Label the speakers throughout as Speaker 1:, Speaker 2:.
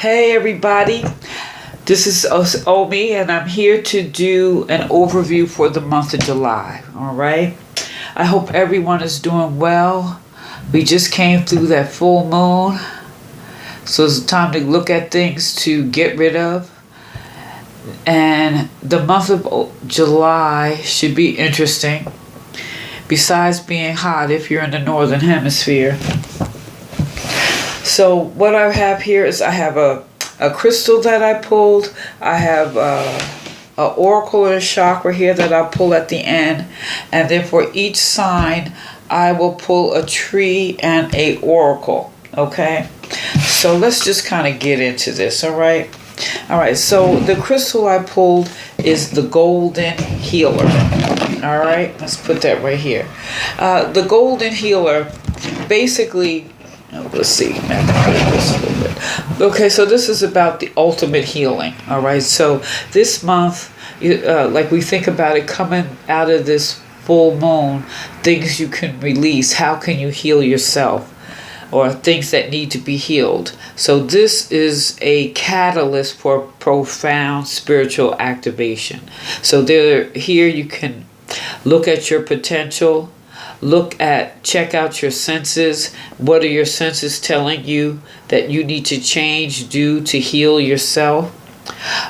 Speaker 1: Hey everybody, this is Omi and I'm here to do an overview for the month of July, alright? I hope everyone is doing well. We just came through that full moon, so it's time to look at things to get rid of. And the month of July should be interesting, besides being hot if you're in the northern hemisphere. So what I have here is I have a crystal that I pulled. I have a oracle and a chakra here that I pull at the end. And then for each sign, I will pull a tree and a oracle. Okay? So let's just kind of get into this, all right? All right, so the crystal I pulled is the Golden Healer. All right, let's put that right here. The Golden Healer, basically, let's see. Okay, so this is about the ultimate healing. All right, so this month, like we think about it coming out of this full moon, things you can release. How can you heal yourself? Or things that need to be healed. So this is a catalyst for profound spiritual activation. So here you can look at your potential, check out your senses. What are your senses telling you that you need to change, do to heal yourself?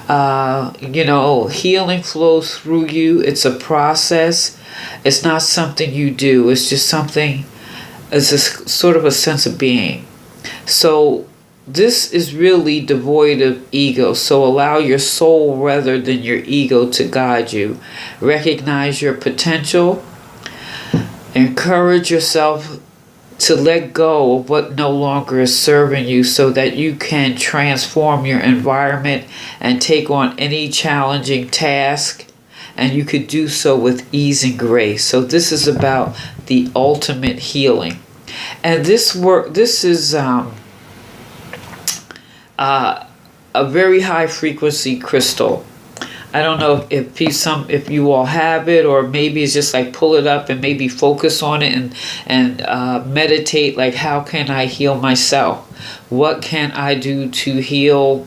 Speaker 1: Healing flows through you. It's a process. It's not something you do. It's just something. It's a sort of a sense of being. So this is really devoid of ego. So allow your soul rather than your ego to guide you. Recognize your potential. Encourage yourself to let go of what no longer is serving you so that you can transform your environment and take on any challenging task. And you could do so with ease and grace. So this is about the ultimate healing. And this is a very high frequency crystal. I don't know if you all have it, or maybe it's just like pull it up and maybe focus on it and meditate, like how can I heal myself? What can I do to heal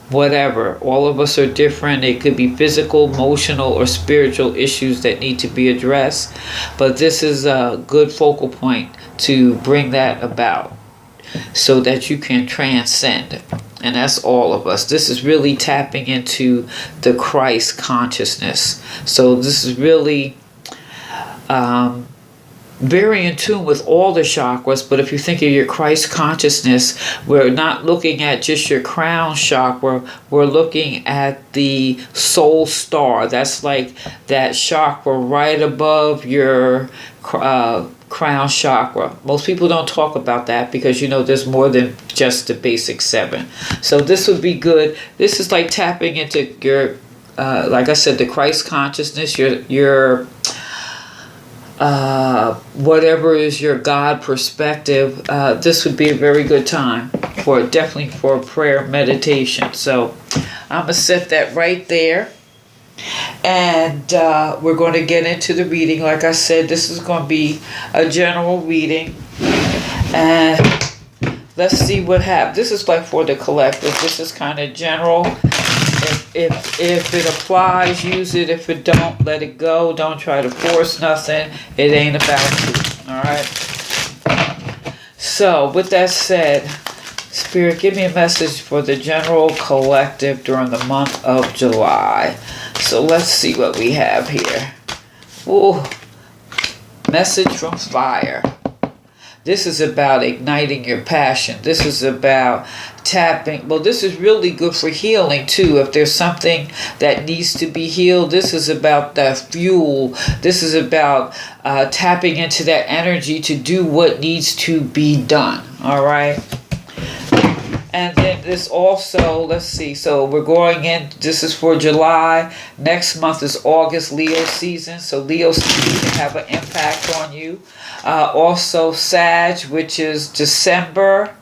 Speaker 1: whatever? All of us are different. It could be physical, emotional, or spiritual issues that need to be addressed. But this is a good focal point to bring that about so that you can transcend. And that's all of us. This is really tapping into the Christ consciousness. So this is really very in tune with all the chakras, but if you think of your Christ consciousness, we're not looking at just your crown chakra, we're looking at the soul star. That's like that chakra right above your crown chakra. Most people don't talk about that because there's more than just the basic 7. So this would be good. This is like tapping into your like I said, the Christ consciousness, your whatever is your God perspective. This would be a very good time definitely for prayer meditation. So I'm gonna set that right there, and we're going to get into the reading. Like I said, this is going to be a general reading, and let's see what happens. This is like for the collective. This is kind of general. If it applies, use it. If it don't, let it go. Don't try to force nothing. It ain't about you. All right? So, with that said, Spirit, give me a message for the general collective during the month of July. So, let's see what we have here. Ooh, message from fire. This is about igniting your passion. This is about tapping. Well, this is really good for healing too. If there's something that needs to be healed, this is about that fuel. This is about tapping into that energy to do what needs to be done. All right. And then this also, let's see, so we're going in, this is for July. Next month is August, Leo season. So Leo season can have an impact on you. Also Sag, which is December.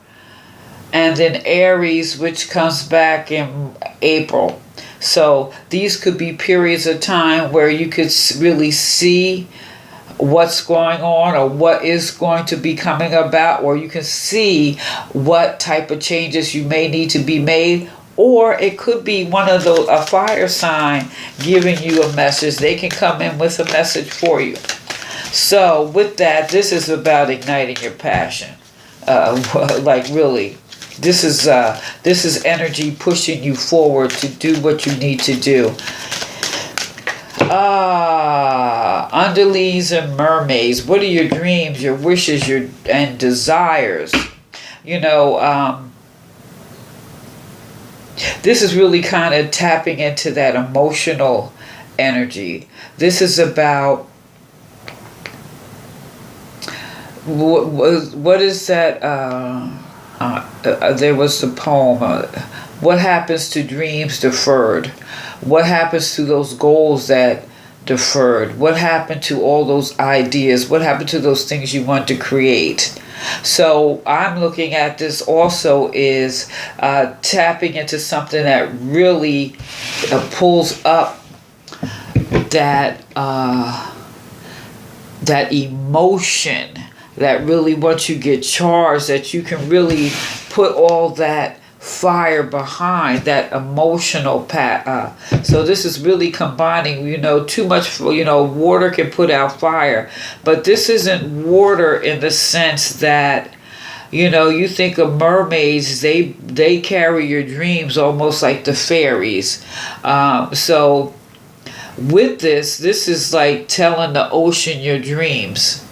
Speaker 1: And then Aries, which comes back in April. So these could be periods of time where you could really see what's going on or what is going to be coming about, or you can see what type of changes you may need to be made. Or it could be one of those, a fire sign giving you a message. They can come in with a message for you. So with that, this is about igniting your passion. Like really, this is energy pushing you forward to do what you need to do. Underlings and mermaids. What are your dreams, your wishes, and desires? This is really kind of tapping into that emotional energy. This is about what is that? There was the poem. What happens to dreams deferred? What happens to those goals that deferred? What happened to all those ideas? What happened to those things you want to create? So I'm looking at this also is tapping into something that really pulls up that that emotion that really once you get charged, that you can really put all that fire behind that emotional so this is really combining, too much, water can put out fire, but this isn't water in the sense that, you think of mermaids, they carry your dreams almost like the fairies. So with this is like telling the ocean your dreams,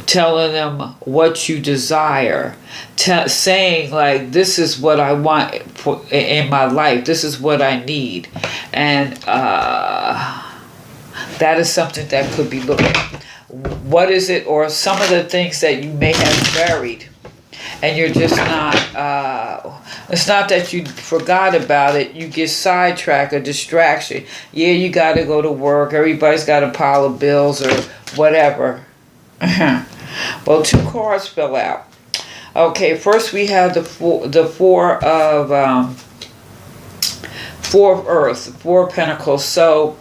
Speaker 1: telling them what you desire, saying like, this is what I want in my life, this is what I need. And that is something that could be looking. What is it, or some of the things that you may have buried and you're just not, it's not that you forgot about it, you get sidetracked, a distraction. Yeah, you got to go to work, everybody's got a pile of bills or whatever. Well, 2 cards fell out. Okay, first we have the four of Earth, 4 of Pentacles. So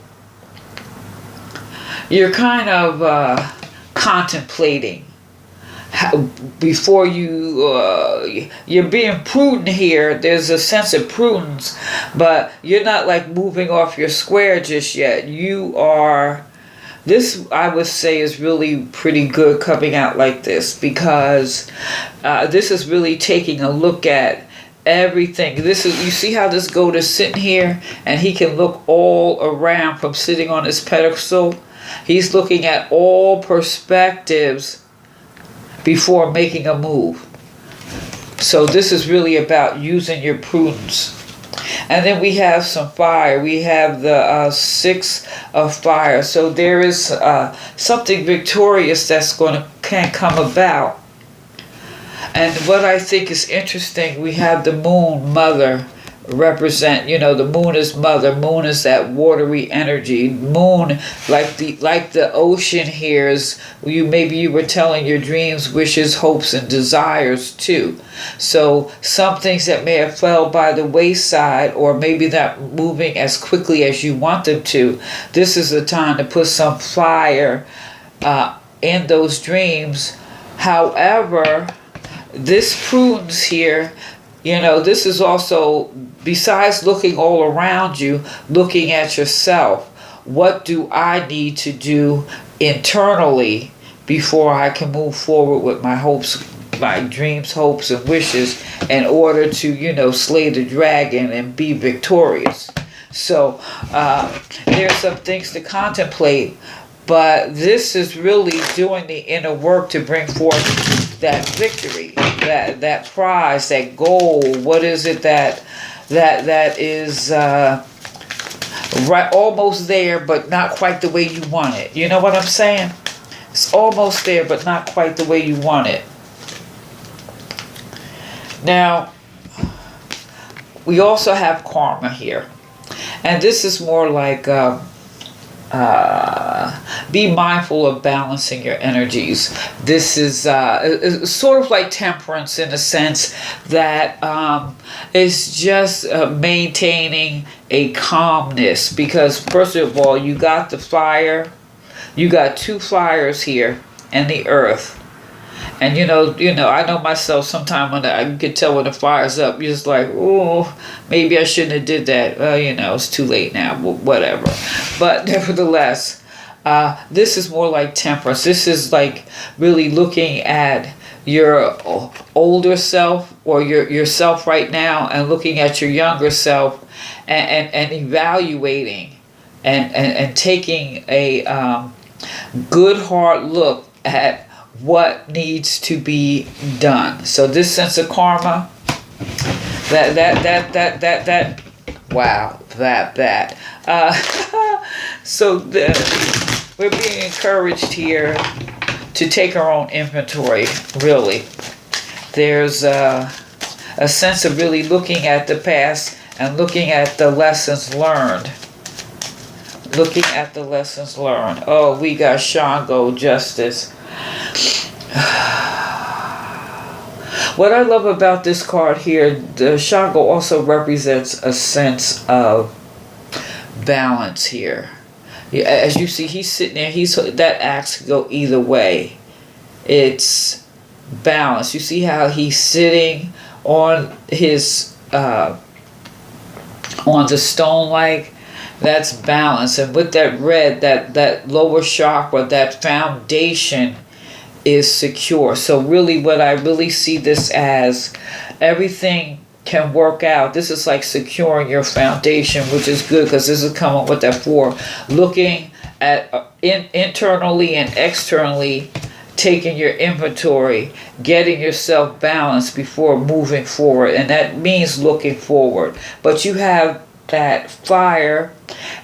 Speaker 1: you're kind of contemplating before you're being prudent here. There's a sense of prudence, but you're not like moving off your square just yet. You are. This, I would say, is really pretty good coming out like this, because this is really taking a look at everything. This is, you see how this goat is sitting here and he can look all around from sitting on his pedestal. He's looking at all perspectives before making a move. So this is really about using your prudence. And then we have some fire. We have the 6 of fire. So there is something victorious that's can come about. And what I think is interesting, we have the moon, mother, represent, the moon is mother. Moon is that watery energy. Moon, like the ocean here, is maybe you were telling your dreams, wishes, hopes, and desires too. So some things that may have fell by the wayside, or maybe not moving as quickly as you want them to, this is the time to put some fire in those dreams. However, this prudence here, this is also, besides looking all around you, looking at yourself. What do I need to do internally before I can move forward with my hopes, my dreams, hopes, and wishes, in order to, slay the dragon and be victorious? So there's some things to contemplate, but this is really doing the inner work to bring forth that victory, that prize, that goal. What is it that is right, almost there, but not quite the way you want it? You know what I'm saying? It's almost there, but not quite the way you want it. Now, we also have karma here. And this is more like be mindful of balancing your energies. This is sort of like temperance, in a sense that it's just maintaining a calmness. Because first of all, you got the fire, You got two fires here and the earth. And I know myself. Sometimes when I can tell when the fire's up, you're just like, oh, maybe I shouldn't have did that. Well, it's too late now. Whatever. But nevertheless, this is more like temperance. This is like really looking at your older self or yourself right now, and looking at your younger self, and evaluating and taking a good hard look at what needs to be done. So this sense of karma, so we're being encouraged here to take our own inventory, really. There's a sense of really looking at the past and looking at the lessons learned. Looking at the lessons learned. Oh, we got Shango Justice. What I love about this card here, the Shango also represents a sense of balance here. As you see, he's sitting there. That axe could go either way. It's balance. You see how he's sitting on his on the stone, like that's balance. And with that red, that lower chakra, that foundation is secure. So really, what I really see this as, everything can work out. This is like securing your foundation, which is good, because this is coming with that 4. Looking at internally and externally, taking your inventory, getting yourself balanced before moving forward. And that means looking forward. But you have that fire,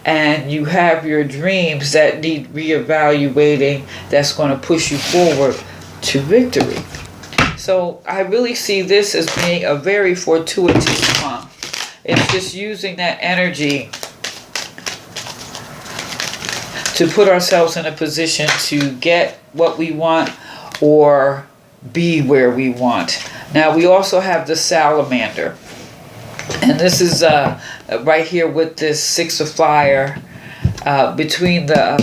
Speaker 1: and you have your dreams that need reevaluating, that's going to push you forward to victory. So I really see this as being a very fortuitous month. It's just using that energy to put ourselves in a position to get what we want or be where we want. Now we also have the salamander. And this is right here with this 6 of fire, between the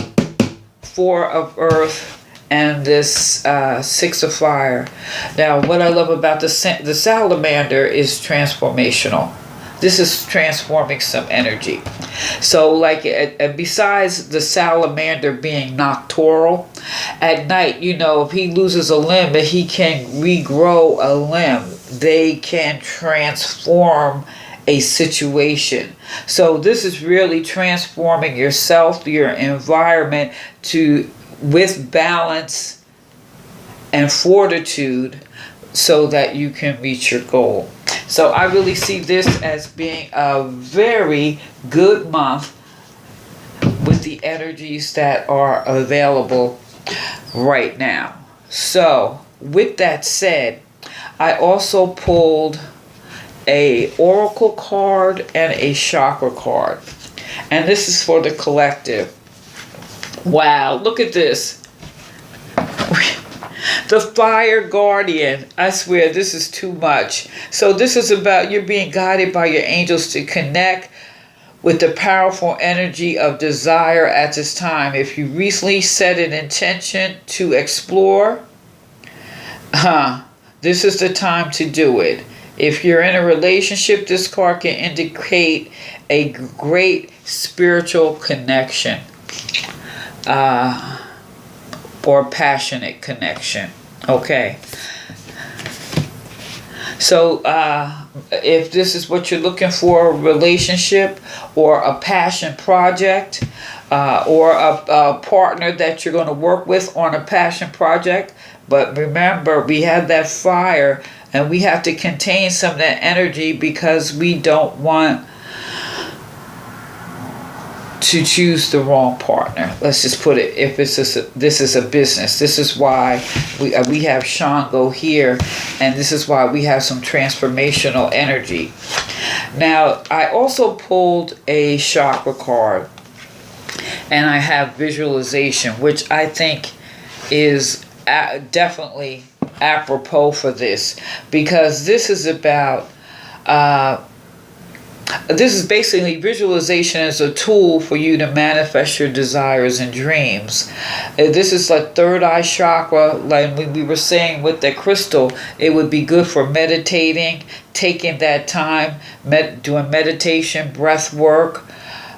Speaker 1: 4 of earth and this 6 of fire. Now, what I love about the salamander is transformational. This is transforming some energy. So, like, besides the salamander being nocturnal, at night, if he loses a limb, if he can regrow a limb, they can transform a situation. So this is really transforming yourself, your environment, with balance and fortitude, so that you can reach your goal. So I really see this as being a very good month with the energies that are available right now. So with that said, I also pulled a oracle card and a chakra card. And this is for the collective. Wow, look at this. The Fire Guardian. I swear, this is too much. So this is about you're being guided by your angels to connect with the powerful energy of desire at this time. If you recently set an intention to explore, this is the time to do it. If you're in a relationship, this card can indicate a great spiritual connection, or passionate connection. Okay. So if this is what you're looking for, a relationship or a passion project, or a partner that you're going to work with on a passion project, but remember, we have that fire, and we have to contain some of that energy, because we don't want to choose the wrong partner. Let's just put it, if this is a business. This is why we have Shango here, and this is why we have some transformational energy. Now, I also pulled a chakra card, and I have visualization, which I think is definitely apropos for this, because this is about this is basically visualization as a tool for you to manifest your desires and dreams. This is like third eye chakra, like when we were saying with the crystal, it would be good for meditating, taking that time, doing meditation, breath work.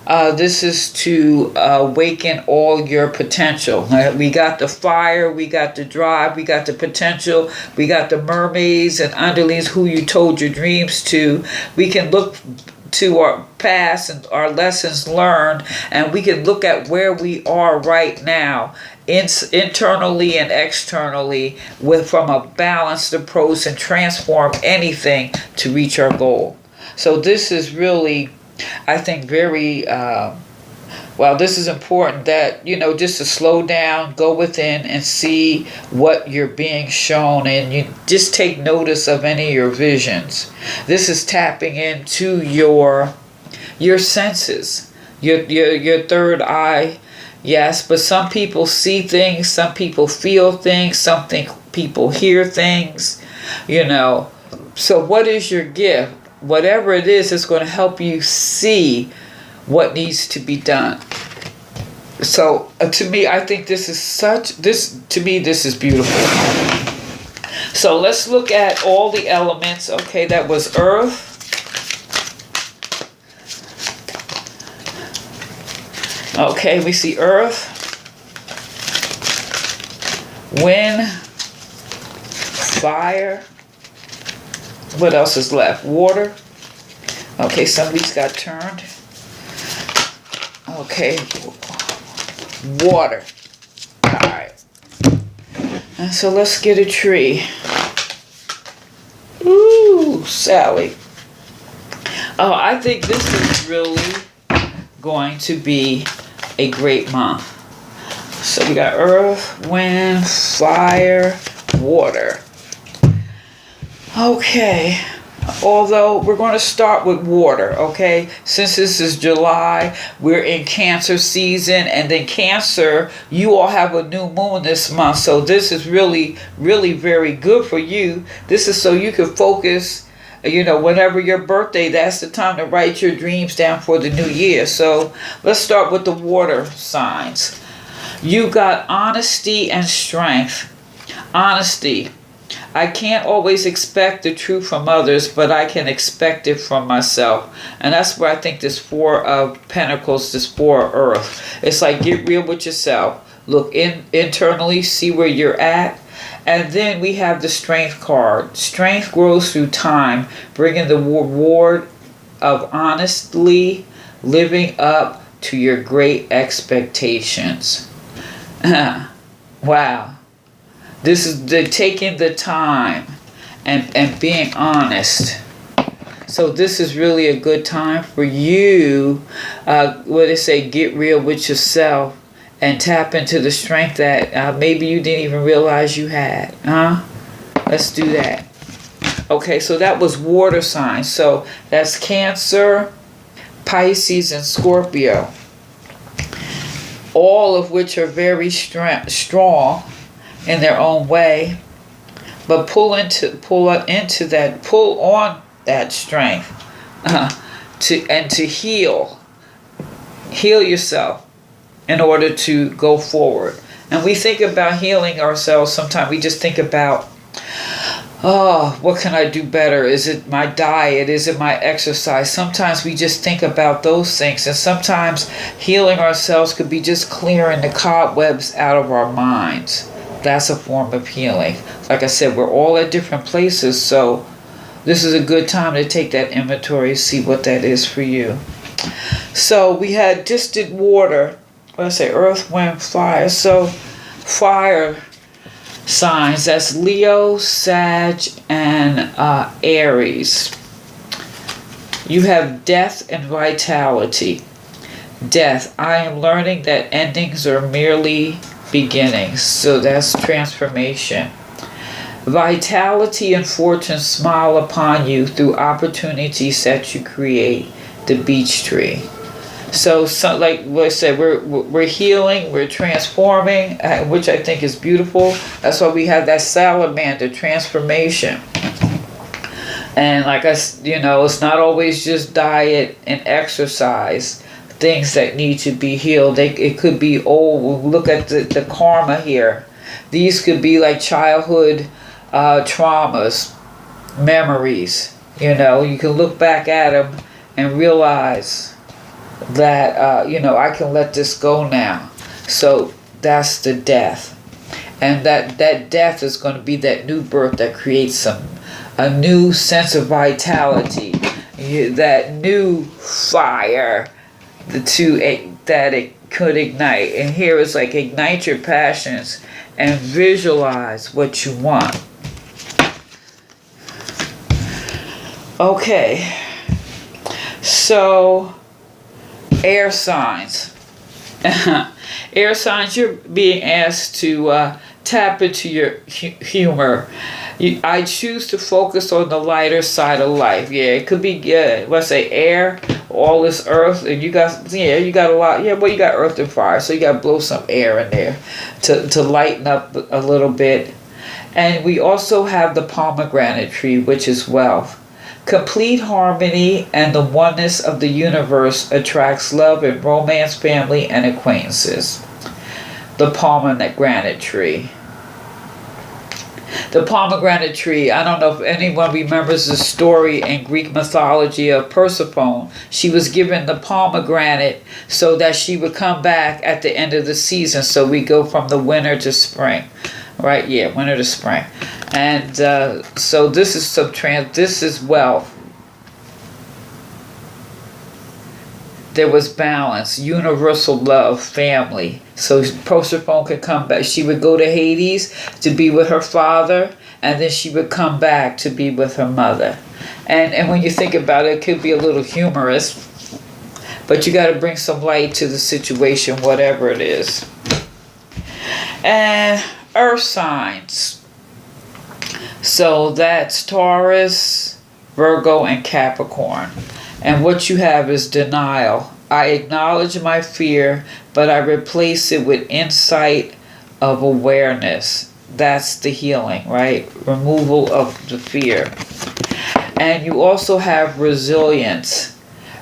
Speaker 1: This is to awaken all your potential. We got the fire, we got the drive, we got the potential, we got the mermaids and underlings who you told your dreams to. We can look to our past and our lessons learned, and we can look at where we are right now, internally and externally, from a balanced approach, and transform anything to reach our goal. So this is really, I think, very this is important that, just to slow down, go within and see what you're being shown, and you just take notice of any of your visions. This is tapping into your senses, your third eye. Yes, but some people see things, some people feel things, some people hear things, So what is your gift? Whatever it is, it's going to help you see what needs to be done. So to me, I think this is beautiful. So let's look at all the elements. Okay, that was earth. Okay, we see earth, wind, fire. What else is left? Water. Okay, some of these got turned. Okay, water. Alright. And so let's get a tree. Ooh, Sally. Oh, I think this is really going to be a great month. So we got earth, wind, fire, water. Okay, although we're going to start with water, okay? Since this is July, we're in Cancer season, and then Cancer, you all have a new moon this month, so this is really, really very good for you. This is so you can focus, whenever your birthday, that's the time to write your dreams down for the new year. So let's start with the water signs. You got honesty and strength. Honesty. I can't always expect the truth from others, but I can expect it from myself. And that's where I think this Four of Pentacles, this Four of Earth. It's like, get real with yourself. Look internally, see where you're at. And then we have the Strength card. Strength grows through time, bringing the reward of honestly living up to your great expectations. Wow. This is taking the time and being honest. So this is really a good time for you, what they say, get real with yourself and tap into the strength that maybe you didn't even realize you had. Let's do that. Okay, so that was water signs. So that's Cancer, Pisces, and Scorpio. All of which are very strong in their own way, but pull on that strength to heal yourself in order to go forward. And we think about healing ourselves. Sometimes we just think about, what can I do better? Is it my diet? Is it my exercise? Sometimes we just think about those things, and sometimes healing ourselves could be just clearing the cobwebs out of our minds. That's a form of healing. Like I said, we're all at different places, so this is a good time to take that inventory, see what that is for you. So we had distant water, let's say earth, wind, fire. So fire signs, that's Leo, Sag, and Aries. You have death and vitality. Death, I am learning that endings are merely beginnings. So that's transformation. Vitality and fortune smile upon you through opportunities that you create. The beech tree. So like what I said, we're healing, we're transforming, which I think is beautiful. That's why we have that salamander transformation. And it's not always just diet and exercise, things that need to be healed. It could be old. Look at the karma here. These could be like childhood traumas, memories. You can look back at them and realize that, I can let this go now. So that's the death. And that death is going to be that new birth that creates a new sense of vitality, that new fire that it could ignite. And here it's like ignite your passions and visualize what you want. Okay, so air signs. Air signs, you're being asked to tap into your humor. I choose to focus on the lighter side of life. Yeah, it could be, let's say, air, all this earth, and you got a lot. Yeah, well, you got earth and fire, so you got to blow some air in there to lighten up a little bit. And we also have the pomegranate tree, which is wealth. Complete harmony and the oneness of the universe attracts love and romance, family, and acquaintances. The pomegranate tree. The pomegranate tree, I don't know if anyone remembers the story in Greek mythology of Persephone. She was given the pomegranate so that she would come back at the end of the season. So we go from the winter to spring. Right? Yeah, winter to spring. And so this is this is wealth. There was balance, universal love, family. So Persephone could come back. She would go to Hades to be with her father, and then she would come back to be with her mother. And when you think about it, it could be a little humorous, but you got to bring some light to the situation, whatever it is. And earth signs. So that's Taurus, Virgo, and Capricorn. And what you have is denial. I acknowledge my fear, but I replace it with insight of awareness. That's the healing, right? Removal of the fear. And you also have resilience.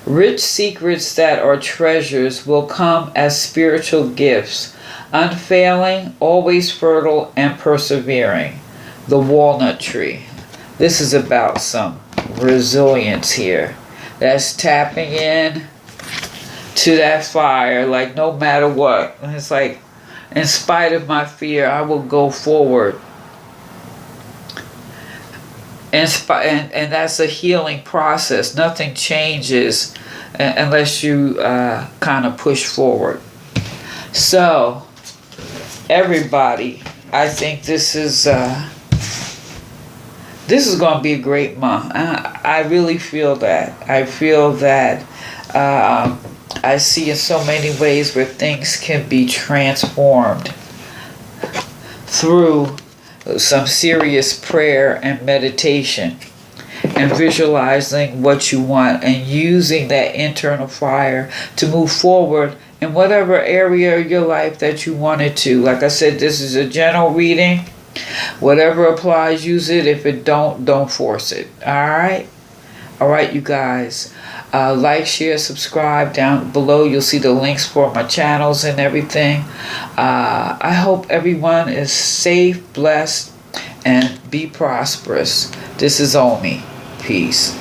Speaker 1: Rich secrets that are treasures will come as spiritual gifts. Unfailing, always fertile, and persevering. The walnut tree. This is about some resilience here. That's tapping in to that fire, like no matter what. And it's like, in spite of my fear, I will go forward. And that's a healing process. Nothing changes unless you kind of push forward. So, everybody, I think this is going to be a great month. I really feel that. I feel that I see in so many ways where things can be transformed through some serious prayer and meditation and visualizing what you want and using that internal fire to move forward in whatever area of your life that you wanted to. Like I said, this is a general reading. Whatever applies, use it. If it don't force it. Alright, you guys. Like, share, subscribe. Down below you'll see the links for my channels and everything. I hope everyone is safe, blessed, and be prosperous. This is Omi. Peace.